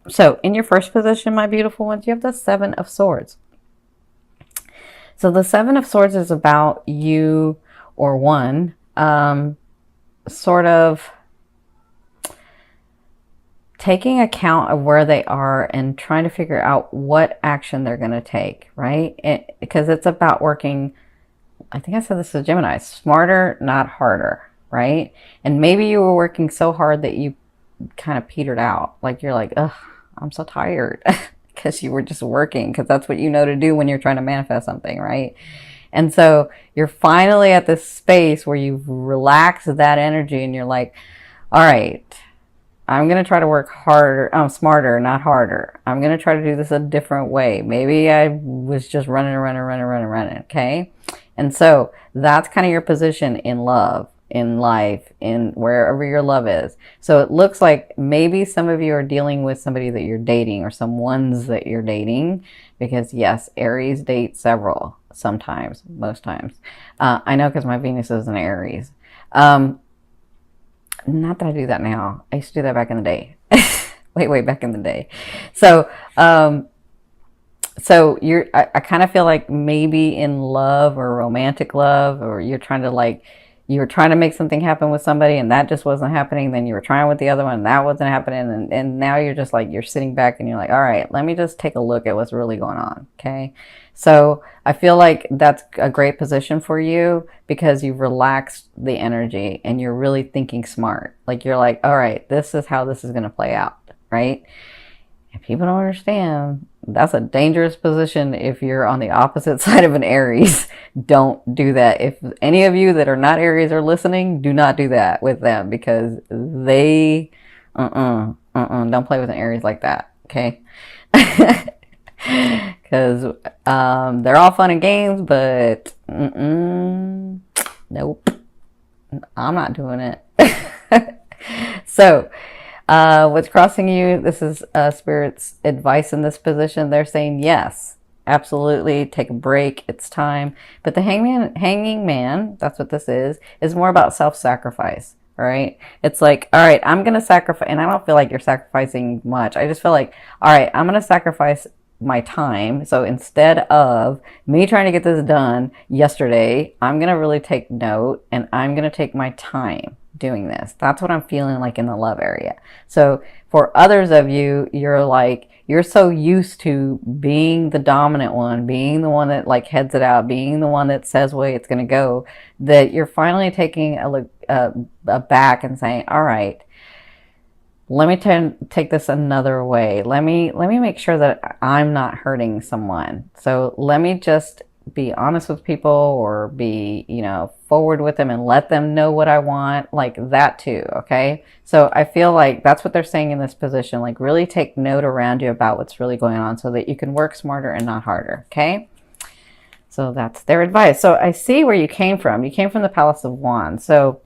So in your first position, my beautiful ones, you have the Seven of Swords. So the Seven of Swords is about you or one sort of taking account of where they are and trying to figure out what action they're going to take, right? Because it's about working, I think I said this to Gemini, smarter, not harder, right? And maybe you were working so hard that you kind of petered out. Like you're like, ugh, I'm so tired because you were just working because that's what you know to do when you're trying to manifest something, right? And so you're finally at this space where you've relaxed that energy and you're like, all right, I'm going to try to work harder, smarter, not harder. I'm going to try to do this a different way. Maybe I was just running. Okay. And so that's kind of your position in love, in life, in wherever your love is. So it looks like maybe some of you are dealing with somebody that you're dating or some ones that you're dating, because yes, Aries dates several sometimes, most times. I know because my Venus is in Aries. Not that I do that now. I used to do that back in the day. Way back in the day. So, I kind of feel like maybe in love or romantic love, or you're trying to like, you were trying to make something happen with somebody and that just wasn't happening. Then you were trying with the other one and that wasn't happening. And now you're just like, you're sitting back and you're like, all right, let me just take a look at what's really going on. Okay. So I feel like that's a great position for you because you've relaxed the energy and you're really thinking smart. Like you're like, all right, this is how this is going to play out. Right. If people don't understand, that's a dangerous position if you're on the opposite side of an Aries. Don't do that. If any of you that are not Aries are listening, do not do that with them because they, don't play with an Aries like that, okay? Because they're all fun and games, but nope, I'm not doing it. So, what's crossing you? This is Spirit's advice in this position. They're saying yes, absolutely. Take a break. It's time. But the hanging man, that's what this is more about self-sacrifice. Right? It's like, all right, I'm gonna sacrifice, and I don't feel like you're sacrificing much. I just feel like, all right, I'm gonna sacrifice my time. So instead of me trying to get this done yesterday, I'm gonna really take note and I'm gonna take my time doing this. That's what I'm feeling like in the love area. So for others of you, you're like, you're so used to being the dominant one, being the one that like heads it out, being the one that says way it's going to go, that you're finally taking a look back and saying, all right, let me take this another way. Let me make sure that I'm not hurting someone. So let me just be honest with people or be, forward with them and let them know what I want, like that too, okay? So I feel like that's what they're saying in this position, like really take note around you about what's really going on so that you can work smarter and not harder, okay? So that's their advice. So I see where you came from. You came from the Palace of Wands. So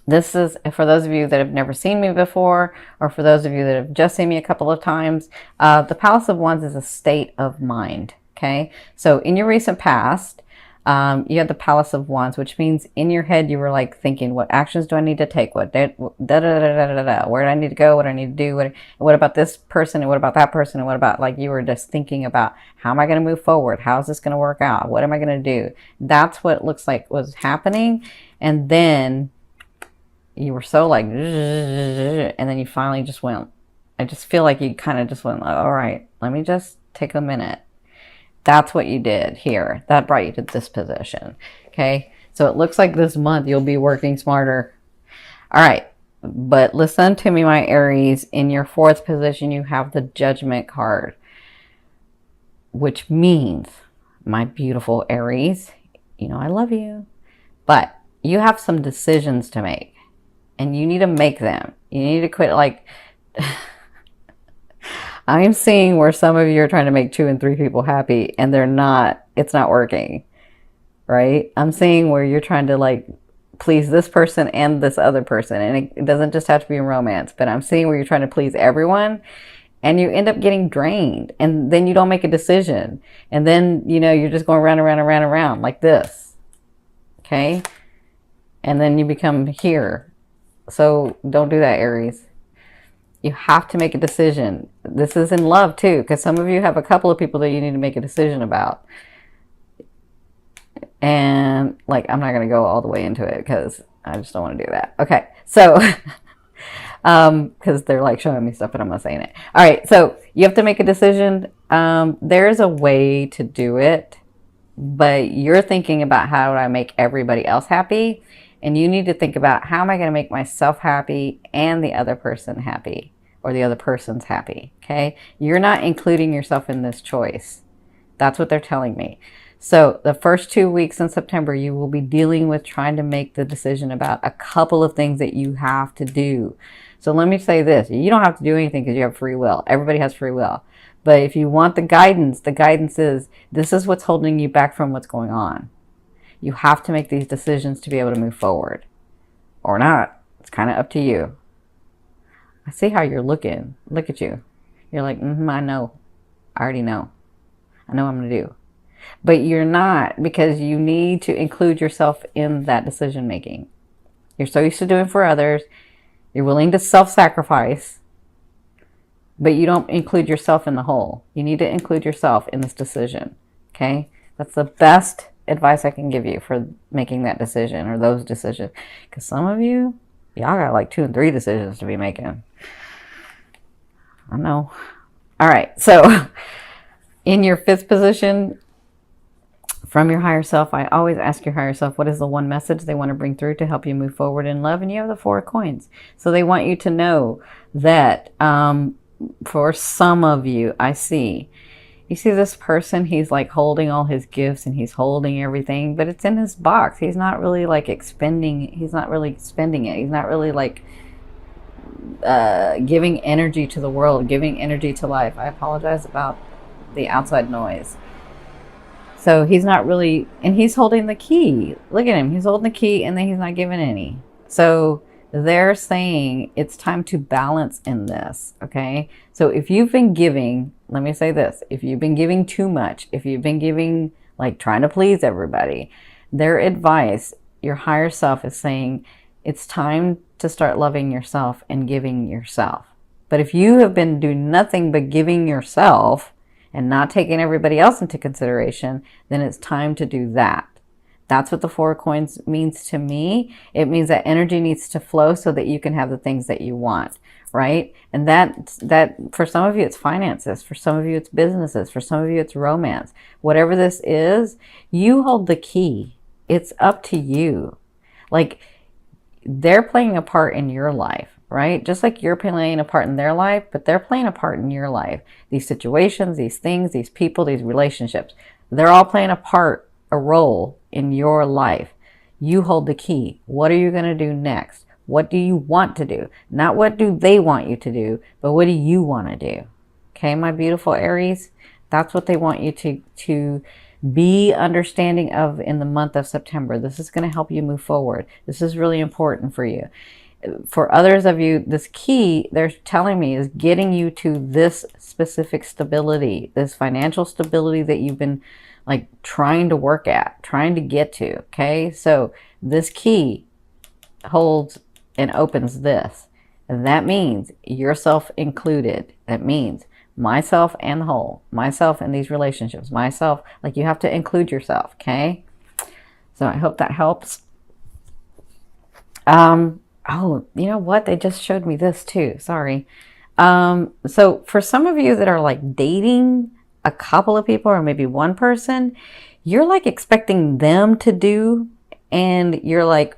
this is for those of you that have never seen me before, or for those of you that have just seen me a couple of times. The Palace of Wands is a state of mind. Okay, so in your recent past, you had the Palace of Wands, which means in your head you were like thinking, what actions do I need to take? What da da da da da da da? Where do I need to go? What do I need to do? What about this person? And what about that person? And what about, like, you were just thinking about, how am I going to move forward? How is this going to work out? What am I going to do? That's what it looks like was happening. And then you were so like, and then you finally just went, I just feel like you kind of just went, all right, let me just take a minute. That's what you did here. That brought you to this position. Okay. So it looks like this month you'll be working smarter. All right. But listen to me, my Aries. In your fourth position, you have the Judgment card, which means, my beautiful Aries, I love you, but you have some decisions to make. And you need to make them. You need to quit, like, I'm seeing where some of you are trying to make 2 and 3 people happy and it's not working, right? I'm seeing where you're trying to like please this person and this other person. And it doesn't just have to be in romance, but I'm seeing where you're trying to please everyone and you end up getting drained and then you don't make a decision. And then, you're just going round and round and round and round like this. Okay. And then you become here. So don't do that, Aries. You have to make a decision. This is in love too, because some of you have a couple of people that you need to make a decision about. And like, I'm not going to go all the way into it because I just don't want to do that. Okay, so because they're like showing me stuff, but I'm not saying it. All right, so you have to make a decision. There's a way to do it, but you're thinking about how do I make everybody else happy, and you need to think about how am I going to make myself happy and the other person happy, or the other person's happy. Okay, you're not including yourself in this choice. That's what they're telling me. So the first 2 weeks in September, you will be dealing with trying to make the decision about a couple of things that you have to do. So let me say this. You don't have to do anything because you have free will. Everybody has free will. But if you want the guidance is this is what's holding you back from what's going on. You have to make these decisions to be able to move forward. Or not. It's kind of up to you. I see how you're looking. Look at you. You're like, I know. I already know. I know what I'm going to do. But you're not, because you need to include yourself in that decision making. You're so used to doing for others. You're willing to self-sacrifice, but you don't include yourself in the whole. You need to include yourself in this decision. Okay? That's the best advice I can give you for making that decision or those decisions. Because some of you, y'all got like 2 and 3 decisions to be making. I know. All right. So in your 5th position, from your higher self, I always ask your higher self, what is the one message they want to bring through to help you move forward in love? And you have the 4 coins. So they want you to know that for some of you, you see this person, he's like holding all his gifts and he's holding everything, but it's in his box. He's not really like expending, he's not really spending it. He's not really like giving energy to the world, giving energy to life. I apologize about the outside noise. So he's not really, and he's holding the key. Look at him. He's holding the key and then he's not giving any. So they're saying it's time to balance in this. Okay. So if you've been giving, let me say this, if you've been giving too much, if you've been giving, like trying to please everybody, their advice, your higher self is saying it's time to start loving yourself and giving yourself. But if you have been doing nothing but giving yourself, and not taking everybody else into consideration, then it's time to do that. That's what the 4 coins means to me. It means that energy needs to flow so that you can have the things that you want, right? And that for some of you, it's finances. For some of you, it's businesses. For some of you, it's romance. Whatever this is, you hold the key. It's up to you. Like, they're playing a part in your life. Right? Just like you're playing a part in their life, but they're playing a part in your life. These situations, these things, these people, these relationships, they're all playing a role in your life. You hold the key. What are you going to do next? What do you want to do? Not what do they want you to do, but what do you want to do? Okay, my beautiful Aries, that's what they want you to be understanding of in the month of September. This is going to help you move forward. This is really important for you. For others of you, this key, they're telling me, is getting you to this specific stability, this financial stability that you've been like trying to work at, trying to get to. Okay. So this key holds and opens this. And that means yourself included. That means myself and the whole, myself in these relationships, myself, like you have to include yourself. Okay. So I hope that helps. Oh, you know what? They just showed me this too. Sorry. So for some of you that are like dating a couple of people or maybe one person, you're like expecting them to do, and you're like,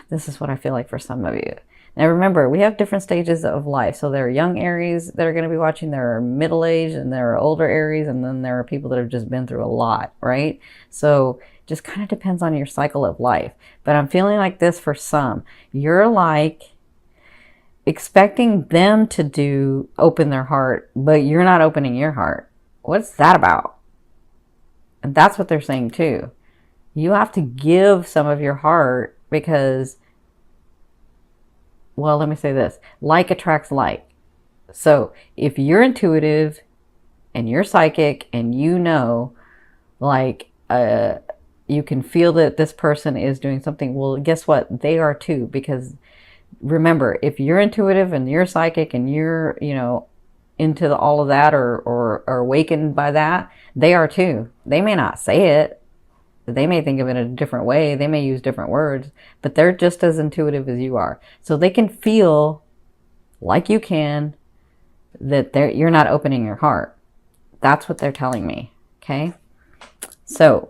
this is what I feel like for some of you. Now remember, we have different stages of life. So there are young Aries that are going to be watching, there are middle-aged, and there are older Aries, and then there are people that have just been through a lot, right? So just kind of depends on your cycle of life. But I'm feeling like this for some. You're like expecting them to open their heart, but you're not opening your heart. What's that about? And that's what they're saying too. You have to give some of your heart because, well, let me say this. Like attracts like. So if you're intuitive and you're psychic and you know, like, you can feel that this person is doing something, well, guess what? They are too, because Remember, if you're intuitive and you're psychic and you're, you know, into all of that, or awakened by that, they are too. They may not say it. They may think of it in a different way. They may use different words, but they're just as intuitive as you are. So they can feel like you can, that you're not opening your heart. That's what they're telling me. Okay. So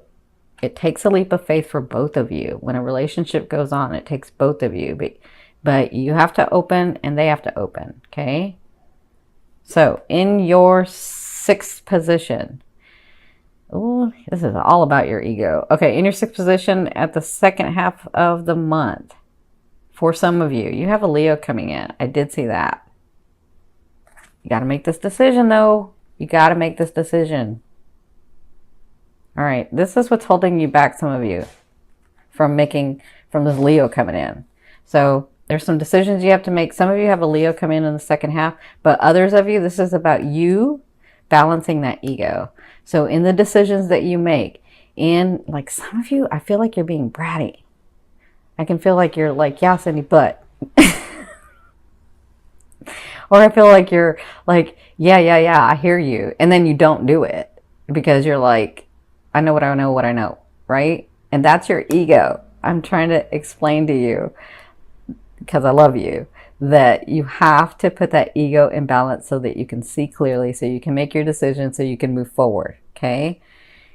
it takes a leap of faith for both of you. When a relationship goes on, it takes both of you, but you have to open and they have to open. Okay. So in your sixth position, oh, this is all about your ego. Okay, in your sixth position at the second half of the month, for some of you, you have a Leo coming in. I did see that. You got to make this decision, though. You got to make this decision. All right, this is what's holding you back, some of you, from this Leo coming in. So there's some decisions you have to make. Some of you have a Leo come in the second half, but others of you, this is about you balancing that ego. So in the decisions that you make, like some of you, I feel like you're being bratty. I can feel like you're like, yeah, Cindy, but. Or I feel like you're like, yeah, I hear you. And then you don't do it because you're like, I know what I know, right? And that's your ego. I'm trying to explain to you, because I love you, that you have to put that ego in balance so that you can see clearly, so you can make your decision, so you can move forward, okay?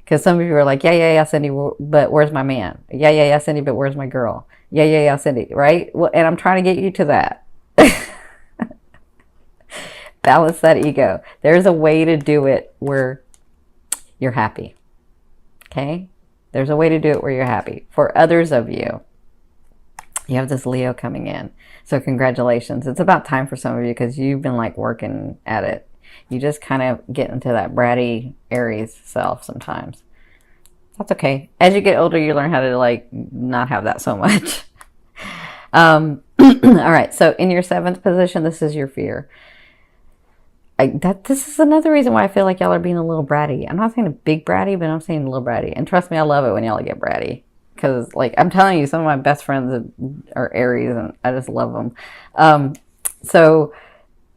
Because some of you are like, yeah, Cindy, but where's my man? Yeah, Cindy, but where's my girl? Yeah, Cindy, right? Well, and I'm trying to get you to that. Balance that ego. There's a way to do it where you're happy, okay? There's a way to do it where you're happy. For others of you, you have this Leo coming in. So congratulations. It's about time for some of you, because you've been like working at it. You just kind of get into that bratty Aries self sometimes. That's okay. As you get older, you learn how to like not have that so much. All right. So in your seventh position, this is your fear. This is another reason why I feel like y'all are being a little bratty. I'm not saying a big bratty, but I'm saying a little bratty. And trust me, I love it when y'all get bratty. Because, like, I'm telling you, some of my best friends are Aries, and I just love them.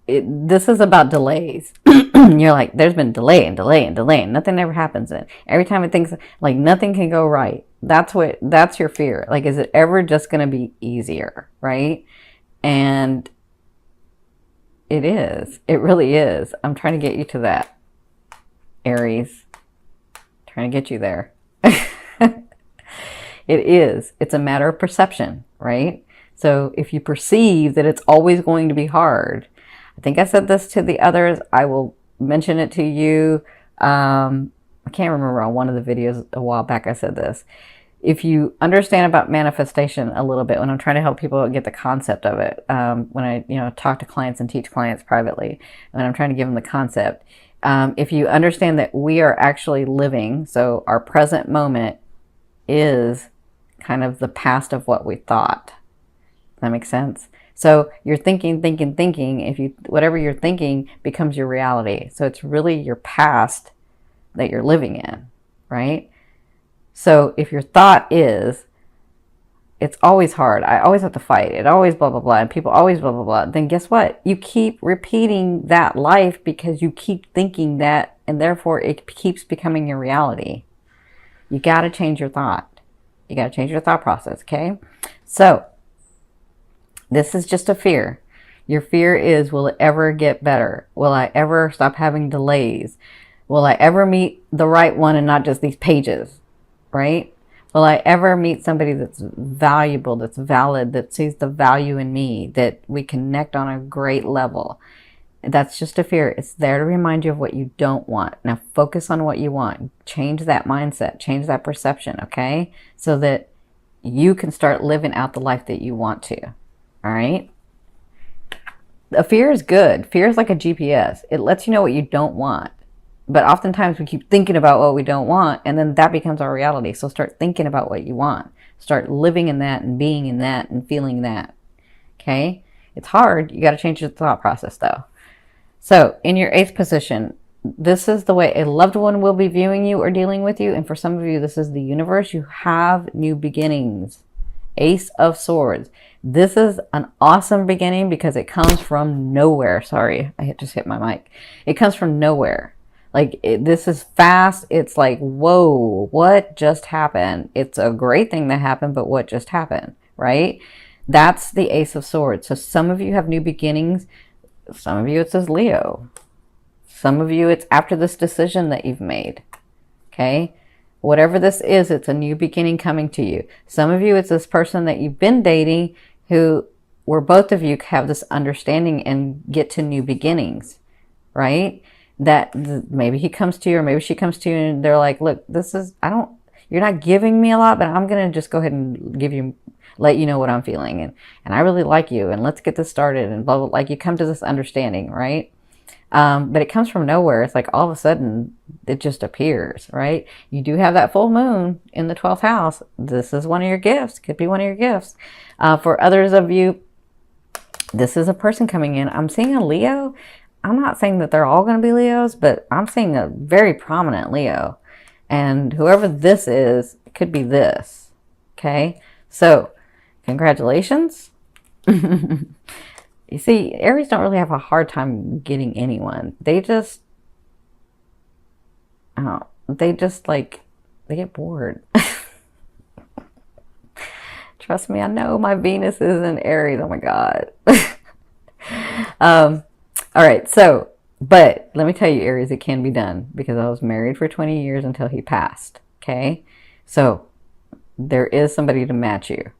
This is about delays. You're like, there's been delay and nothing ever happens. And every time it thinks, like, nothing can go right. That's your fear. Like, is it ever just going to be easier, right? And it is. It really is. I'm trying to get you to that, Aries. Trying to get you there. It is. It's a matter of perception, right? So if you perceive that it's always going to be hard, I think I said this to the others. I will mention it to you. I can't remember, on one of the videos a while back I said this. If you understand about manifestation a little bit, when I'm trying to help people get the concept of it, when I talk to clients and teach clients privately, when I'm trying to give them the concept, if you understand that we are actually living, so our present moment is kind of the past of what we thought. Does that make sense? So you're thinking. Whatever you're thinking becomes your reality. So it's really your past that you're living in, right? So if your thought is, it's always hard, I always have to fight, it always blah, blah, blah, and people always blah, blah, blah, then guess what? You keep repeating that life because you keep thinking that, and therefore it keeps becoming your reality. You got to change your thought. You got to change your thought process, okay? So this is just a fear. Your fear is, will it ever get better? Will I ever stop having delays? Will I ever meet the right one and not just these pages, right? Will I ever meet somebody that's valuable, that's valid, that sees the value in me, that we connect on a great level? That's just a fear. It's there to remind you of what you don't want. Now focus on what you want. Change that mindset. Change that perception, okay? So that you can start living out the life that you want to, all right? A fear is good. Fear is like a GPS. It lets you know what you don't want. But oftentimes we keep thinking about what we don't want, and then that becomes our reality. So start thinking about what you want. Start living in that and being in that and feeling that, okay? It's hard. You got to change your thought process, though. So in your eighth position, this is the way a loved one will be viewing you or dealing with you. And for some of you, this is the universe. You have new beginnings. Ace of Swords. This is an awesome beginning because it comes from nowhere. Sorry, I just hit my mic. It comes from nowhere. Like, this is fast. It's like, whoa, what just happened? It's a great thing that happened, but what just happened, right? That's the Ace of Swords. So some of you have new beginnings. Some of you, it says Leo. Some of you, it's after this decision that you've made. Okay? Whatever this is, it's a new beginning coming to you. Some of you, it's this person that you've been dating where both of you have this understanding and get to new beginnings, right? That maybe he comes to you or maybe she comes to you and they're like, look, you're not giving me a lot, but I'm going to just go ahead and let you know what I'm feeling. And I really like you, and let's get this started, and blah, blah, like you come to this understanding, right? But it comes from nowhere. It's like all of a sudden it just appears, right? You do have that full moon in the 12th house. This is one of your gifts. Could be one of your gifts. For others of you, this is a person coming in. I'm seeing a Leo. I'm not saying that they're all going to be Leos, but I'm seeing a very prominent Leo. And whoever this is, it could be this. Okay? So, congratulations. You see, Aries don't really have a hard time getting anyone. They just like, they get bored. Trust me, I know my Venus is in Aries. Oh my God. All right. So, but let me tell you, Aries, it can be done because I was married for 20 years until he passed. Okay. So there is somebody to match you.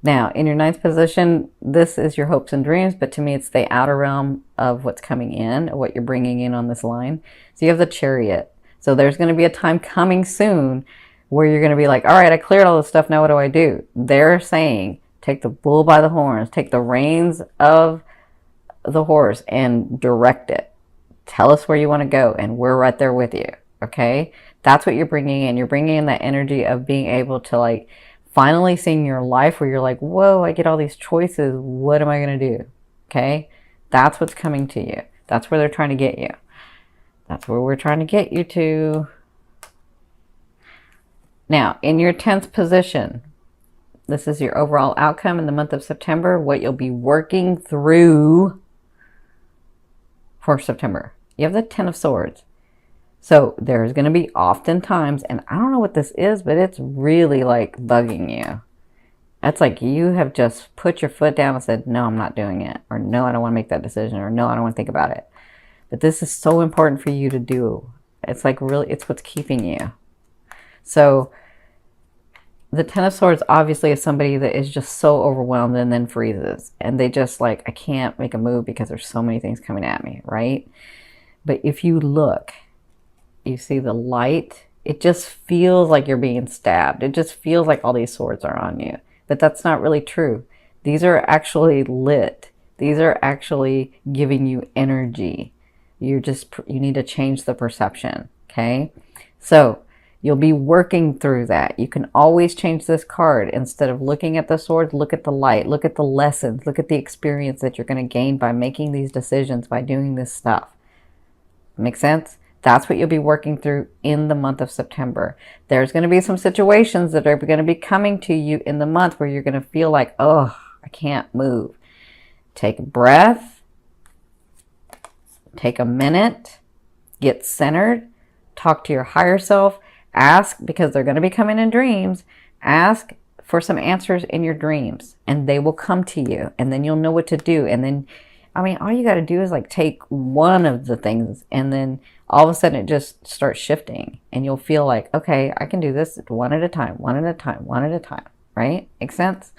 Now, in your ninth position, this is your hopes and dreams, but to me, it's the outer realm of what's coming in, what you're bringing in on this line. So you have the Chariot. So there's going to be a time coming soon where you're going to be like, all right, I cleared all this stuff. Now what do I do? They're saying, take the bull by the horns, take the reins of the horse and direct it. Tell us where you want to go, and we're right there with you. Okay? That's what you're bringing in. You're bringing in that energy of being able to, like, finally seeing your life where you're like, whoa, I get all these choices. What am I going to do? Okay? That's what's coming to you. That's where they're trying to get you. That's where we're trying to get you to. Now, in your 10th position, this is your overall outcome in the month of September, what you'll be working through for September. You have the 10 of Swords. So there's going to be oftentimes, and I don't know what this is, but it's really like bugging you. That's like you have just put your foot down and said, no, I'm not doing it. Or no, I don't want to make that decision. Or no, I don't want to think about it. But this is so important for you to do. It's like really, it's what's keeping you. So the 10 of Swords obviously is somebody that is just so overwhelmed and then freezes. And they just like, I can't make a move because there's so many things coming at me, right? But if you look, you see the light, it just feels like you're being stabbed. It just feels like all these swords are on you. But that's not really true. These are actually lit. These are actually giving you energy. You need to change the perception, okay? So you'll be working through that. You can always change this card. Instead of looking at the swords, look at the light. Look at the lessons. Look at the experience that you're going to gain by making these decisions, by doing this stuff. Make sense? That's what you'll be working through in the month of September. There's going to be some situations that are going to be coming to you in the month where you're going to feel like, oh, I can't move. Take a breath. Take a minute. Get centered. Talk to your higher self. Ask, because they're going to be coming in dreams. Ask for some answers in your dreams, and they will come to you, and then you'll know what to do. And then, I mean, all you got to do is like take one of the things, and then all of a sudden it just starts shifting, and you'll feel like, okay, I can do this one at a time, one at a time, one at a time, right? Make sense?